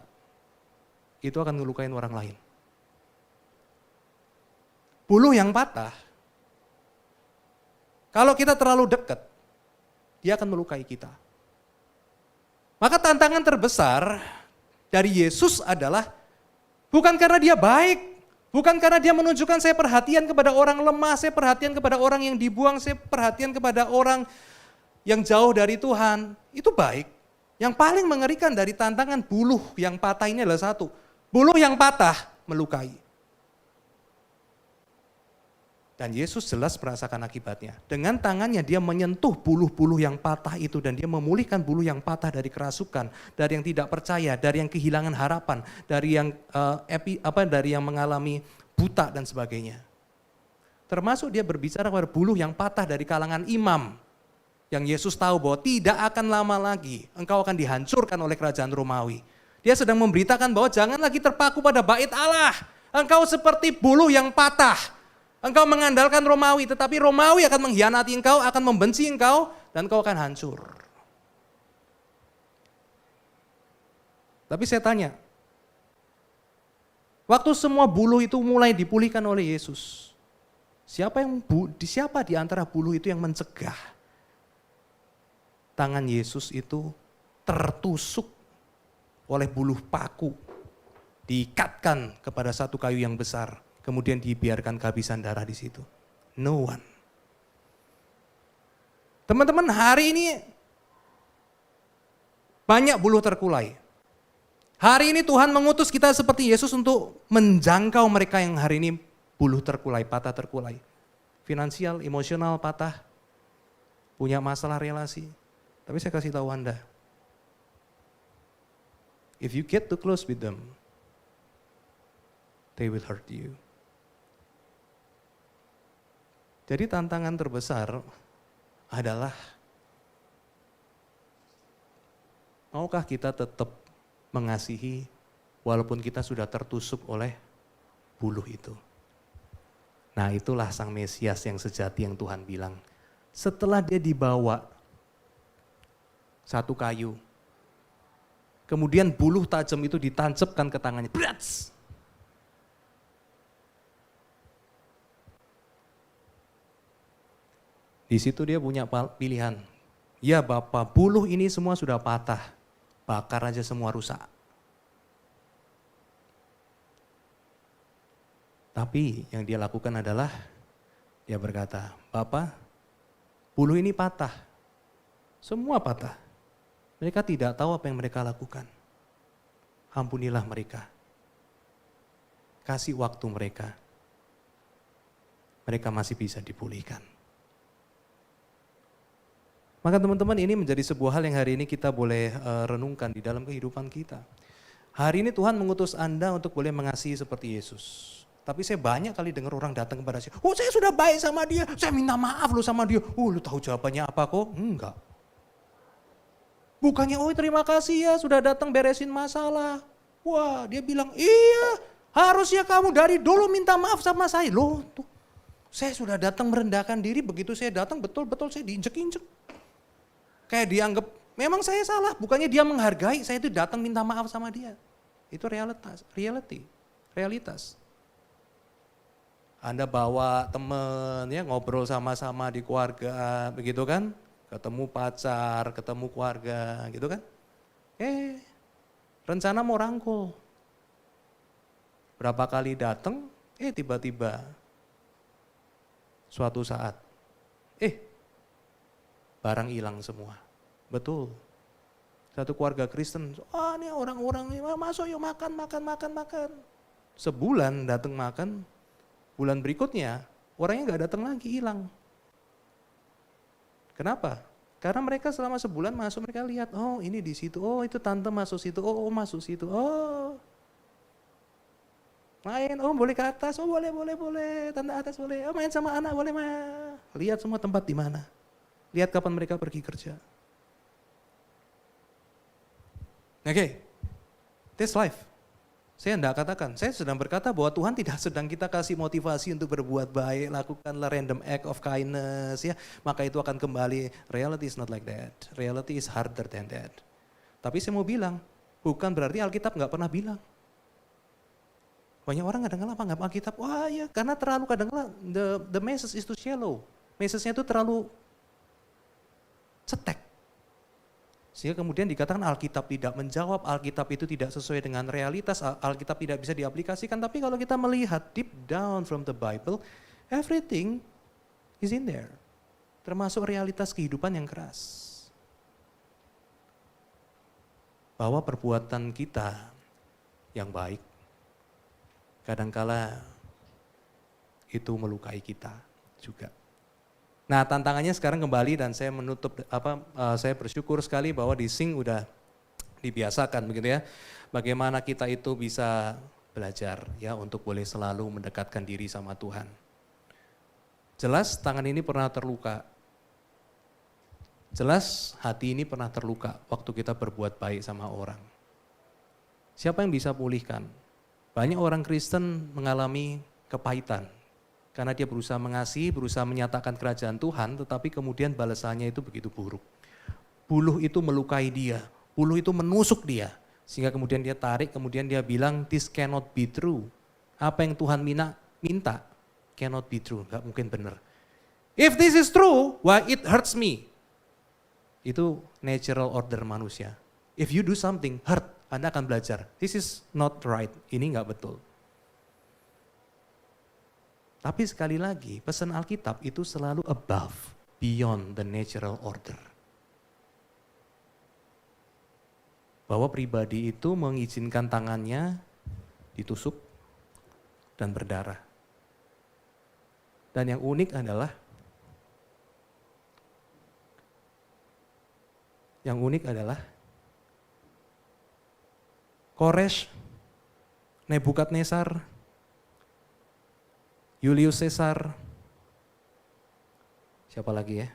[SPEAKER 2] itu akan ngelukain orang lain. Buluh yang patah, kalau kita terlalu dekat, dia akan melukai kita. Maka tantangan terbesar dari Yesus adalah bukan karena dia baik, bukan karena dia menunjukkan saya perhatian kepada orang lemah, saya perhatian kepada orang yang dibuang, saya perhatian kepada orang yang jauh dari Tuhan, itu baik. Yang paling mengerikan dari tantangan buluh yang patah ini adalah satu, buluh yang patah melukai. Dan Yesus jelas merasakan akibatnya. Dengan tangannya dia menyentuh buluh-buluh yang patah itu dan dia memulihkan buluh yang patah dari kerasukan, dari yang tidak percaya, dari yang kehilangan harapan, dari yang dari yang mengalami buta dan sebagainya. Termasuk dia berbicara kepada buluh yang patah dari kalangan imam. Yang Yesus tahu bahwa tidak akan lama lagi engkau akan dihancurkan oleh kerajaan Romawi. Dia sedang memberitakan bahwa jangan lagi terpaku pada bait Allah. Engkau seperti buluh yang patah. Engkau mengandalkan Romawi, tetapi Romawi akan mengkhianati engkau, akan membenci engkau, dan engkau akan hancur. Tapi saya tanya, waktu semua buluh itu mulai dipulihkan oleh Yesus, siapa di antara buluh itu yang mencegah tangan Yesus itu tertusuk oleh buluh paku, diikatkan kepada satu kayu yang besar, kemudian dibiarkan kehabisan darah di situ? No one. Teman-teman, hari ini banyak buluh terkulai. Hari ini Tuhan mengutus kita seperti Yesus untuk menjangkau mereka yang hari ini buluh terkulai, patah terkulai. Finansial, emosional patah, punya masalah relasi. Tapi saya kasih tahu Anda, if you get too close with them, they will hurt you. Jadi tantangan terbesar adalah, maukah kita tetap mengasihi walaupun kita sudah tertusuk oleh buluh itu? Nah, itulah sang Mesias yang sejati yang Tuhan bilang. Setelah dia dibawa satu kayu, kemudian buluh tajam itu ditancapkan ke tangannya. Brats! Di situ dia punya pilihan. Ya Bapak, buluh ini semua sudah patah. bakar aja semua rusak. Tapi yang dia lakukan adalah dia berkata, Bapak, bulu ini patah. Semua patah. Mereka tidak tahu apa yang mereka lakukan. Ampunilah mereka. Kasih waktu mereka. Mereka masih bisa dipulihkan. Maka teman-teman, ini menjadi sebuah hal yang hari ini kita boleh renungkan di dalam kehidupan kita. Hari ini Tuhan mengutus Anda untuk boleh mengasihi seperti Yesus. Tapi saya banyak kali dengar orang datang kepada saya, oh saya sudah baik sama dia, saya minta maaf loh sama dia. Oh lu tahu jawabannya apa kok? Enggak. Bukannya, oh terima kasih ya sudah datang beresin masalah. Wah dia bilang, iya harusnya kamu dari dulu minta maaf sama saya. Loh tuh, saya sudah datang merendahkan diri, begitu saya datang betul-betul saya diinjek-injek. Kayak dianggap, memang saya salah, bukannya dia menghargai, saya itu datang minta maaf sama dia. Itu realitas. Anda bawa temen ya ngobrol sama-sama di keluarga, begitu kan? Ketemu pacar, ketemu keluarga, gitu kan? Rencana mau rangkul. Berapa kali datang, tiba-tiba suatu saat, barang hilang semua. Betul. Satu keluarga Kristen, ini orang-orang ini masuk yuk makan. Sebulan datang makan, bulan berikutnya orangnya gak datang lagi, hilang. Kenapa? Karena mereka selama sebulan masuk, mereka lihat, oh ini di situ, oh itu tante masuk situ, oh masuk situ, oh. Main, oh boleh ke atas, oh boleh, tante atas boleh, oh main sama anak boleh mah. Lihat semua tempat di mana. Lihat kapan mereka pergi kerja. Oke, that's life. Saya tidak katakan, saya sedang berkata bahwa Tuhan tidak sedang kita kasih motivasi untuk berbuat baik, lakukanlah random act of kindness, ya, maka itu akan kembali. Reality is not like that. Reality is harder than that. Tapi saya mau bilang, bukan berarti Alkitab nggak pernah bilang. Banyak orang kadang-kadang apa nggak Alkitab, wah ya karena terlalu kadang-kadang the message is too shallow. Message-nya itu terlalu cetek. Sehingga kemudian dikatakan Alkitab tidak menjawab, Alkitab itu tidak sesuai dengan realitas, Alkitab tidak bisa diaplikasikan. Tapi kalau kita melihat deep down from the Bible, everything is in there. Termasuk realitas kehidupan yang keras. Bahwa perbuatan kita yang baik, kadangkala itu melukai kita juga. Nah tantangannya sekarang kembali dan saya menutup saya bersyukur sekali bahwa di Sing udah dibiasakan begitu ya. Bagaimana kita itu bisa belajar ya untuk boleh selalu mendekatkan diri sama Tuhan. Jelas tangan ini pernah terluka. Jelas hati ini pernah terluka waktu kita berbuat baik sama orang. Siapa yang bisa pulihkan? Banyak orang Kristen mengalami kepahitan. Karena dia berusaha mengasihi, berusaha menyatakan kerajaan Tuhan, tetapi kemudian balasannya itu begitu buruk. Buluh itu melukai dia, buluh itu menusuk dia. Sehingga kemudian dia tarik, kemudian dia bilang, this cannot be true. Apa yang Tuhan minta cannot be true, gak mungkin benar. If this is true, why it hurts me? Itu natural order manusia. If you do something, hurt, Anda akan belajar. This is not right, ini gak betul. Tapi sekali lagi, pesan Alkitab itu selalu above, beyond the natural order. Bahwa pribadi itu mengizinkan tangannya ditusuk dan berdarah. Dan yang unik adalah, Koresh, Nebukadnezar, Julius Caesar, siapa lagi ya,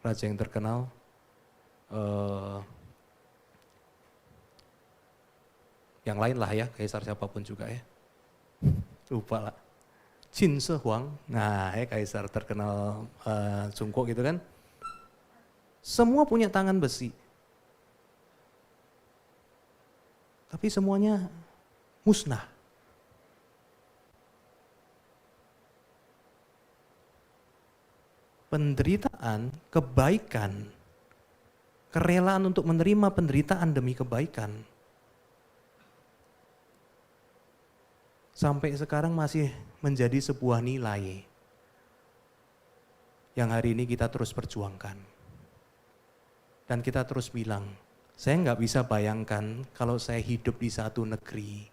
[SPEAKER 2] raja yang terkenal, yang lain lah ya, kaisar siapapun juga ya, lupa lah, Qin Shi Huang, nah ya kaisar terkenal Jungkook gitu kan, semua punya tangan besi, tapi semuanya musnah. Penderitaan, kebaikan, kerelaan untuk menerima penderitaan demi kebaikan. Sampai sekarang masih menjadi sebuah nilai yang hari ini kita terus perjuangkan. Dan kita terus bilang, saya nggak bisa bayangkan kalau saya hidup di satu negeri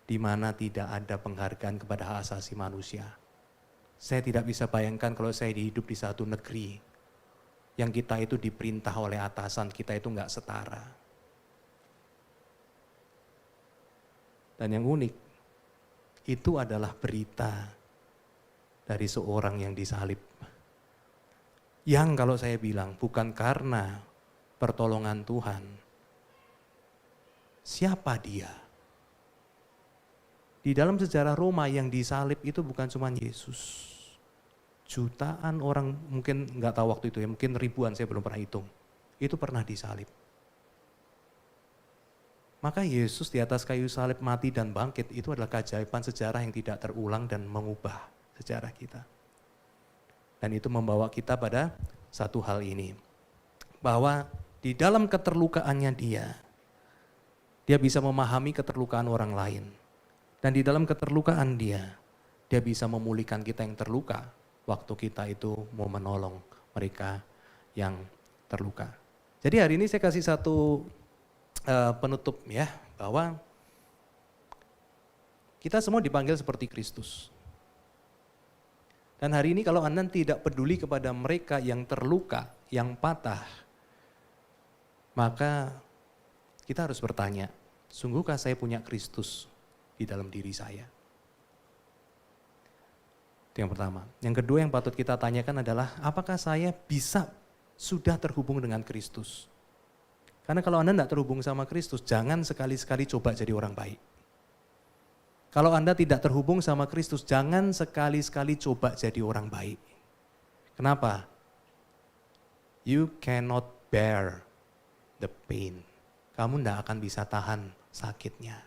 [SPEAKER 2] di mana tidak ada penghargaan kepada hak asasi manusia. Saya tidak bisa bayangkan kalau saya hidup di satu negeri yang kita itu diperintah oleh atasan, kita itu nggak setara. Dan yang unik, itu adalah berita dari seorang yang disalib. Yang kalau saya bilang bukan karena pertolongan Tuhan, siapa dia? Di dalam sejarah Roma yang disalib itu bukan cuma Yesus. Jutaan orang, mungkin nggak tahu waktu itu ya, mungkin ribuan, saya belum pernah hitung. Itu pernah disalib. Maka Yesus di atas kayu salib mati dan bangkit itu adalah keajaiban sejarah yang tidak terulang dan mengubah sejarah kita. Dan itu membawa kita pada satu hal ini. Bahwa di dalam keterlukaannya dia bisa memahami keterlukaan orang lain. Dan di dalam keterlukaan dia bisa memulihkan kita yang terluka waktu kita itu mau menolong mereka yang terluka. Jadi hari ini saya kasih satu penutup ya, bahwa kita semua dipanggil seperti Kristus. Dan hari ini kalau Anda tidak peduli kepada mereka yang terluka, yang patah, maka kita harus bertanya, sungguhkah saya punya Kristus di dalam diri saya? Itu yang pertama. Yang kedua yang patut kita tanyakan adalah, apakah saya sudah terhubung dengan Kristus? Karena kalau Anda tidak terhubung sama Kristus, jangan sekali-sekali coba jadi orang baik. Kalau Anda tidak terhubung sama Kristus, jangan sekali-sekali coba jadi orang baik. Kenapa? You cannot bear the pain. Kamu tidak akan bisa tahan sakitnya.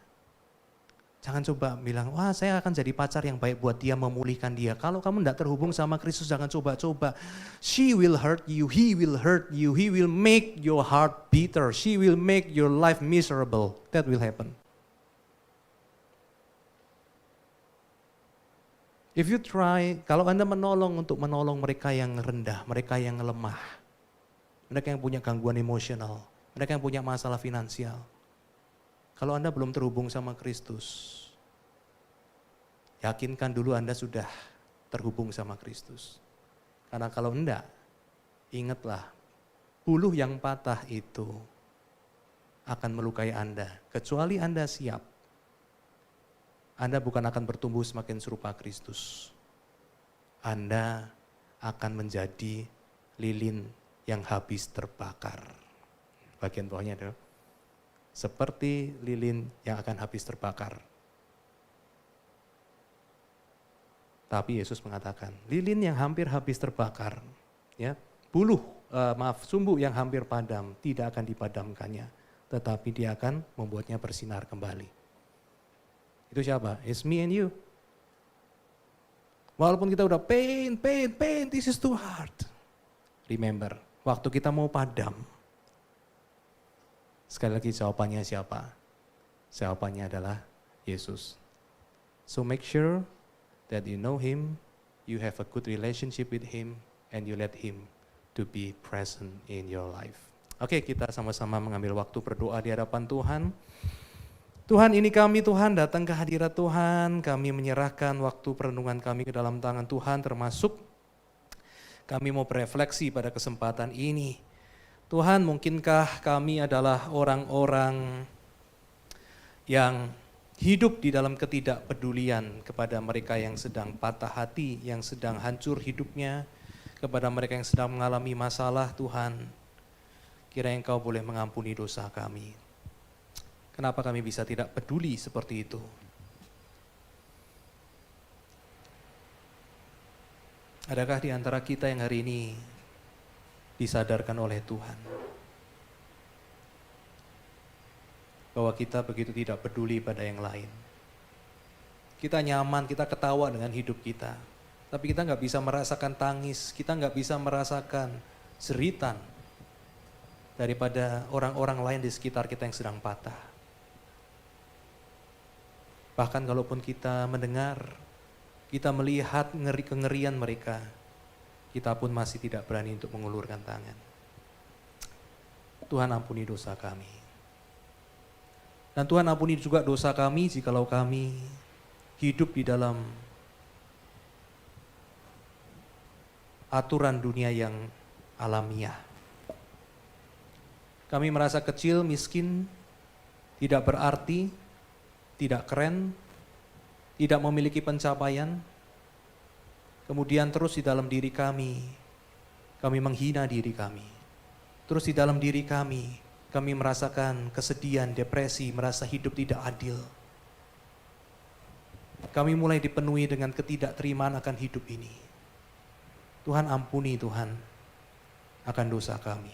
[SPEAKER 2] Jangan coba bilang, wah saya akan jadi pacar yang baik buat dia, memulihkan dia. Kalau kamu tidak terhubung sama Kristus, jangan coba-coba. She will hurt you, he will hurt you, he will make your heart bitter, she will make your life miserable. That will happen. If you try, kalau Anda untuk menolong mereka yang rendah, mereka yang lemah, mereka yang punya gangguan emosional, mereka yang punya masalah finansial. Kalau Anda belum terhubung sama Kristus, yakinkan dulu Anda sudah terhubung sama Kristus. Karena kalau enggak, ingatlah, buluh yang patah itu akan melukai Anda. Kecuali Anda siap, Anda bukan akan bertumbuh semakin serupa Kristus. Anda akan menjadi lilin yang habis terbakar. Bagian bawahnya adalah seperti lilin yang akan habis terbakar. Tapi Yesus mengatakan, lilin yang hampir habis terbakar, ya, sumbu yang hampir padam tidak akan dipadamkannya, tetapi dia akan membuatnya bersinar kembali. Itu siapa? It's me and you. Walaupun kita udah pain, this is too hard. Remember, waktu kita mau padam, sekali lagi jawabannya siapa? Jawabannya adalah Yesus. So make sure that you know Him, you have a good relationship with Him, and you let Him to be present in your life. Oke, kita sama-sama mengambil waktu berdoa di hadapan Tuhan. Tuhan, ini kami Tuhan datang ke hadirat Tuhan, kami menyerahkan waktu perenungan kami ke dalam tangan Tuhan, termasuk kami mau berefleksi pada kesempatan ini. Tuhan, mungkinkah kami adalah orang-orang yang hidup di dalam ketidakpedulian kepada mereka yang sedang patah hati, yang sedang hancur hidupnya, kepada mereka yang sedang mengalami masalah. Tuhan, kiranya Engkau boleh mengampuni dosa kami. Kenapa kami bisa tidak peduli seperti itu? Adakah di antara kita yang hari ini disadarkan oleh Tuhan bahwa kita begitu tidak peduli pada yang lain? Kita nyaman, kita ketawa dengan hidup kita, tapi kita nggak bisa merasakan tangis, kita nggak bisa merasakan jeritan daripada orang-orang lain di sekitar kita yang sedang patah. Bahkan kalaupun kita mendengar, kita melihat kengerian mereka, kita pun masih tidak berani untuk mengulurkan tangan. Tuhan ampuni dosa kami. Dan Tuhan ampuni juga dosa kami jikalau kami hidup di dalam aturan dunia yang alamiah. Kami merasa kecil, miskin, tidak berarti, tidak keren, tidak memiliki pencapaian. Kemudian terus di dalam diri kami menghina diri kami. Terus di dalam diri kami merasakan kesedihan, depresi, merasa hidup tidak adil. Kami mulai dipenuhi dengan ketidakterimaan akan hidup ini. Tuhan ampuni Tuhan akan dosa kami.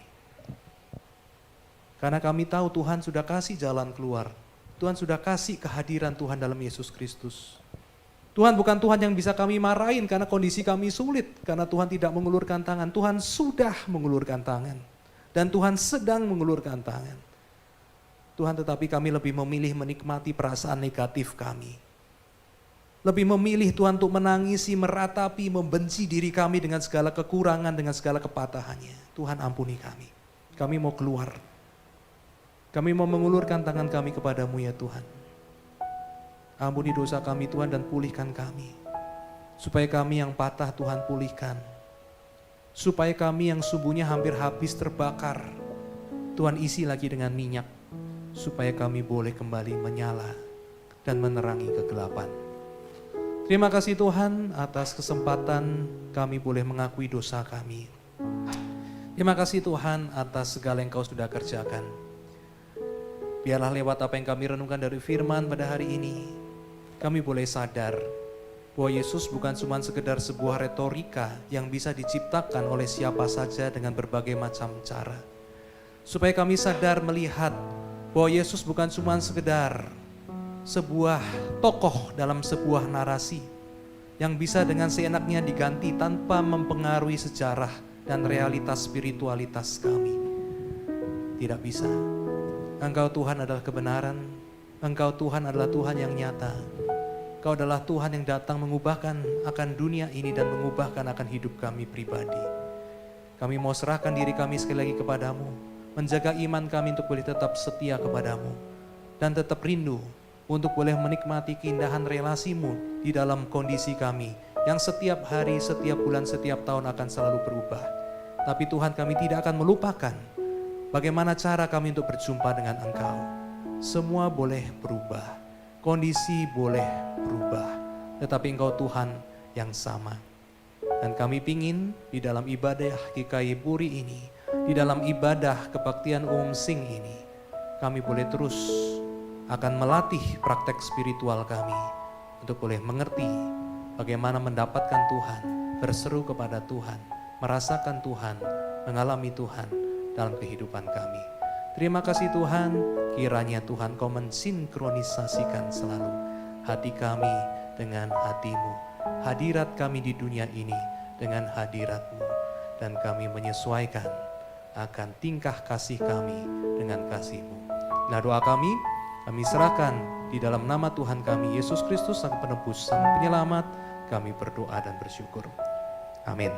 [SPEAKER 2] Karena kami tahu Tuhan sudah kasih jalan keluar. Tuhan sudah kasih kehadiran Tuhan dalam Yesus Kristus. Tuhan bukan Tuhan yang bisa kami marahin karena kondisi kami sulit. Karena Tuhan tidak mengulurkan tangan. Tuhan sudah mengulurkan tangan. Dan Tuhan sedang mengulurkan tangan. Tuhan, tetapi kami lebih memilih menikmati perasaan negatif kami. Lebih memilih Tuhan untuk menangisi, meratapi, membenci diri kami dengan segala kekurangan, dengan segala kepatahannya. Tuhan ampuni kami. Kami mau keluar. Kami mau mengulurkan tangan kami kepadamu ya Tuhan. Ampuni dosa kami Tuhan dan pulihkan kami. Supaya kami yang patah Tuhan pulihkan. Supaya kami yang subuhnya hampir habis terbakar, Tuhan isi lagi dengan minyak. Supaya kami boleh kembali menyala dan menerangi kegelapan. Terima kasih Tuhan atas kesempatan kami boleh mengakui dosa kami. Terima kasih Tuhan atas segala yang Kau sudah kerjakan. Biarlah lewat apa yang kami renungkan dari firman pada hari ini, kami boleh sadar bahwa Yesus bukan cuma sekedar sebuah retorika yang bisa diciptakan oleh siapa saja dengan berbagai macam cara. Supaya kami sadar melihat bahwa Yesus bukan cuma sekedar sebuah tokoh dalam sebuah narasi yang bisa dengan seenaknya diganti tanpa mempengaruhi sejarah dan realitas spiritualitas kami. Tidak bisa. Engkau Tuhan adalah kebenaran, Engkau Tuhan adalah Tuhan yang nyata. Engkau adalah Tuhan yang datang mengubahkan akan dunia ini dan mengubahkan akan hidup kami pribadi. Kami mau serahkan diri kami sekali lagi kepadamu, menjaga iman kami untuk boleh tetap setia kepadamu, dan tetap rindu untuk boleh menikmati keindahan relasimu di dalam kondisi kami, yang setiap hari, setiap bulan, setiap tahun akan selalu berubah. Tapi Tuhan, kami tidak akan melupakan bagaimana cara kami untuk berjumpa dengan Engkau. Semua boleh berubah, kondisi boleh berubah, tetapi Engkau Tuhan yang sama. Dan kami pingin di dalam ibadah GKI Puri ini, di dalam ibadah kebaktian umum sing ini, kami boleh terus akan melatih praktek spiritual kami untuk boleh mengerti bagaimana mendapatkan Tuhan, berseru kepada Tuhan, merasakan Tuhan, mengalami Tuhan dalam kehidupan kami. Terima kasih Tuhan, kiranya Tuhan Kau mensinkronisasikan selalu hati kami dengan hati-Mu, hadirat kami di dunia ini dengan hadirat-Mu, dan kami menyesuaikan akan tingkah kasih kami dengan kasih-Mu. Nah, doa kami serahkan di dalam nama Tuhan kami Yesus Kristus, Sang Penebus, Sang Penyelamat. Kami berdoa dan bersyukur. Amin.